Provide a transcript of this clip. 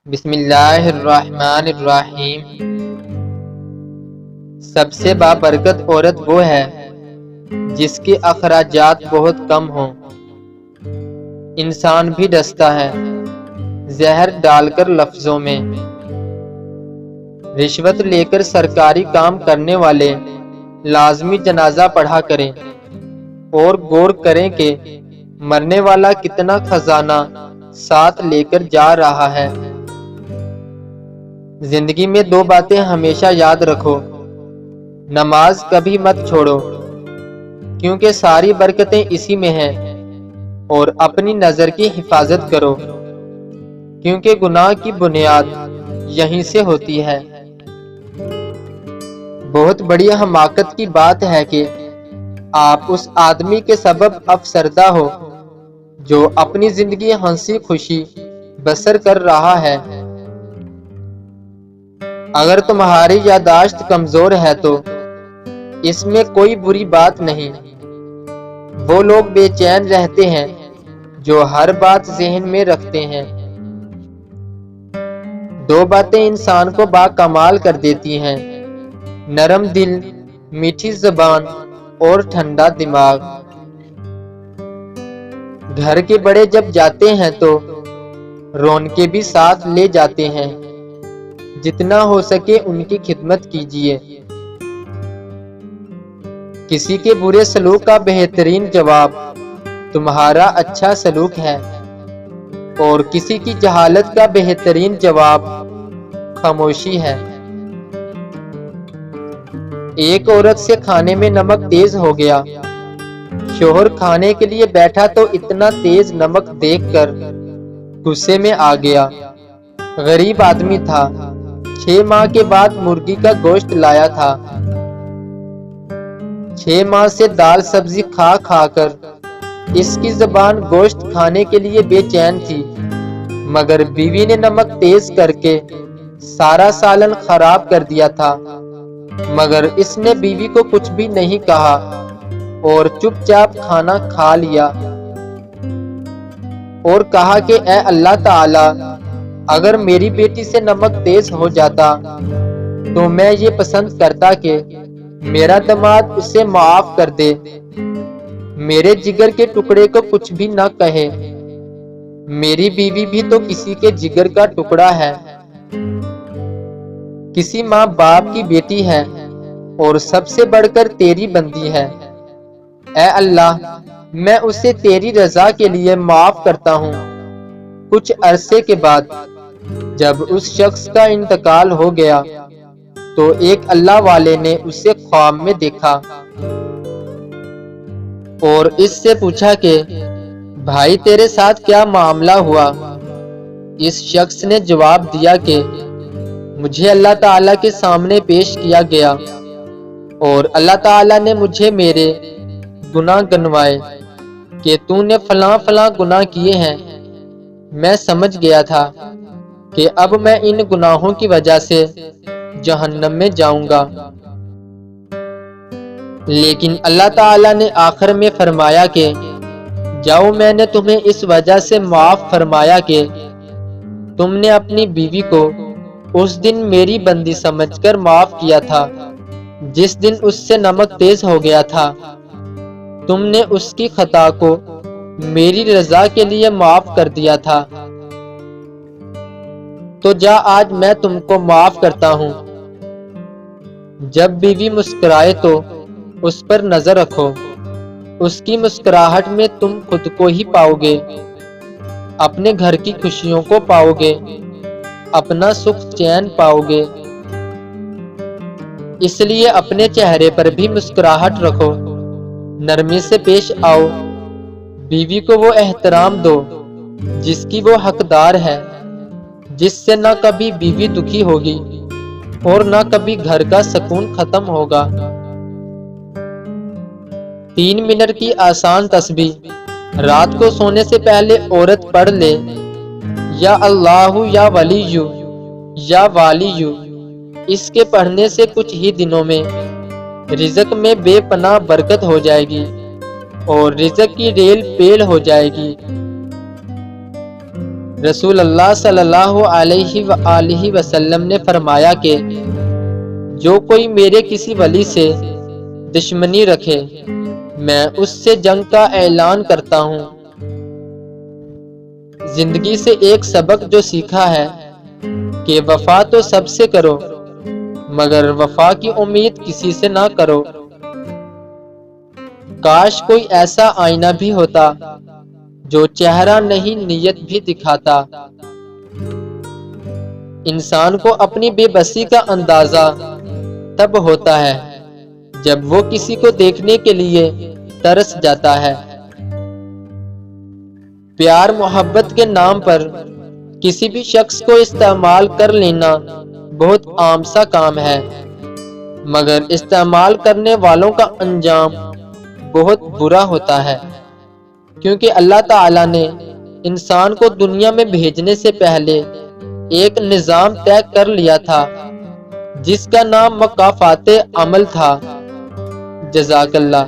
بسم اللہ الرحمن الرحیم۔ سب سے بابرکت عورت وہ ہے جس کے اخراجات بہت کم ہوں۔ انسان بھی ڈستا ہے زہر ڈال کر لفظوں میں۔ رشوت لے کر سرکاری کام کرنے والے لازمی جنازہ پڑھا کریں اور غور کریں کہ مرنے والا کتنا خزانہ ساتھ لے کر جا رہا ہے۔ زندگی میں دو باتیں ہمیشہ یاد رکھو، نماز کبھی مت چھوڑو کیونکہ ساری برکتیں اسی میں ہیں، اور اپنی نظر کی حفاظت کرو کیونکہ گناہ کی بنیاد یہیں سے ہوتی ہے۔ بہت بڑی حماقت کی بات ہے کہ آپ اس آدمی کے سبب افسردہ ہو جو اپنی زندگی ہنسی خوشی بسر کر رہا ہے۔ اگر تمہاری یادداشت کمزور ہے تو اس میں کوئی بری بات نہیں۔ وہ لوگ بے چین رہتے ہیں جو ہر بات ذہن میں رکھتے ہیں۔ دو باتیں انسان کو باکمال کر دیتی ہیں، نرم دل، میٹھی زبان اور ٹھنڈا دماغ۔ گھر کے بڑے جب جاتے ہیں تو رونقیں بھی ساتھ لے جاتے ہیں۔ جتنا ہو سکے ان کی خدمت کیجیے۔ کسی کے برے سلوک کا بہترین جواب تمہارا اچھا سلوک ہے، اور کسی کی جہالت کا بہترین جواب خاموشی ہے۔ ایک عورت سے کھانے میں نمک تیز ہو گیا۔ شوہر کھانے کے لیے بیٹھا تو اتنا تیز نمک دیکھ کر غصے میں آ گیا۔ غریب آدمی تھا، 6 ماہ کے بعد مرغی کا گوشت لایا تھا۔ 6 ماہ سے دال سبزی کھا کھا کر اس کی زبان گوشت کھانے کے لیے بے چین تھی، مگر بیوی نے نمک تیز کر کے سارا سالن خراب کر دیا تھا۔ مگر اس نے بیوی کو کچھ بھی نہیں کہا اور چپ چاپ کھانا کھا لیا، اور کہا کہ اے اللہ تعالی، اگر میری بیٹی سے نمک تیز ہو جاتا تو میں یہ پسند کرتا کہ میرا داماد اسے معاف کر دے، میرے جگر کے ٹکڑے کو کچھ بھی نہ کہے۔ میری بیوی بھی تو کسی کے جگر کا ٹکڑا ہے، کسی ماں باپ کی بیٹی ہے، اور سب سے بڑھ کر تیری بندی ہے۔ اے اللہ، میں اسے تیری رضا کے لیے معاف کرتا ہوں۔ کچھ عرصے کے بعد جب اس شخص کا انتقال ہو گیا تو ایک اللہ والے نے اسے خواب میں دیکھا اور اس سے پوچھا کہ بھائی تیرے ساتھ کیا معاملہ ہوا؟ اس شخص نے جواب دیا کہ مجھے اللہ تعالیٰ کے سامنے پیش کیا گیا اور اللہ تعالیٰ نے مجھے میرے گناہ گنوائے کہ تو نے فلاں فلاں گناہ کیے ہیں۔ میں سمجھ گیا تھا کہ اب میں ان گناہوں کی وجہ سے جہنم میں جاؤں گا، لیکن اللہ تعالیٰ نے آخر میں فرمایا کہ جاؤ، میں نے تمہیں اس وجہ سے معاف فرمایا کہ تم نے اپنی بیوی کو اس دن میری بندی سمجھ کر معاف کیا تھا جس دن اس سے نمک تیز ہو گیا تھا۔ تم نے اس کی خطا کو میری رضا کے لیے معاف کر دیا تھا، تو جا، آج میں تم کو معاف کرتا ہوں۔ جب بیوی مسکرائے تو اس پر نظر رکھو، اس کی مسکراہٹ میں تم خود کو ہی پاؤ گے، اپنے گھر کی خوشیوں کو پاؤ گے، اپنا سکھ چین پاؤ گے۔ اس لیے اپنے چہرے پر بھی مسکراہٹ رکھو، نرمی سے پیش آؤ، بیوی کو وہ احترام دو جس کی وہ حقدار ہے، جس سے نہ کبھی بیوی دکھی ہوگی اور نہ کبھی گھر کا سکون ختم ہوگا۔ 3 منٹ کی آسان تسبیح رات کو سونے سے پہلے عورت پڑھ لے، یا اللہ یا ولیو یا والیو۔ اس کے پڑھنے سے کچھ ہی دنوں میں رزق میں بے پناہ برکت ہو جائے گی اور رزق کی ریل پیل ہو جائے گی۔ رسول اللہ صلی اللہ علیہ وآلہ وسلم نے فرمایا کہ جو کوئی میرے کسی ولی سے دشمنی رکھے میں اس سے جنگ کا اعلان کرتا ہوں۔ زندگی سے ایک سبق جو سیکھا ہے کہ وفا تو سب سے کرو مگر وفا کی امید کسی سے نہ کرو۔ کاش کوئی ایسا آئینہ بھی ہوتا جو چہرہ نہیں نیت بھی دکھاتا۔ انسان کو اپنی بے بسی کا اندازہ تب ہوتا ہے جب وہ کسی کو دیکھنے کے لیے ترس جاتا ہے۔ پیار محبت کے نام پر کسی بھی شخص کو استعمال کر لینا بہت عام سا کام ہے، مگر استعمال کرنے والوں کا انجام بہت برا ہوتا ہے، کیونکہ اللہ تعالیٰ نے انسان کو دنیا میں بھیجنے سے پہلے ایک نظام طے کر لیا تھا جس کا نام مکافات عمل تھا۔ جزاک اللہ۔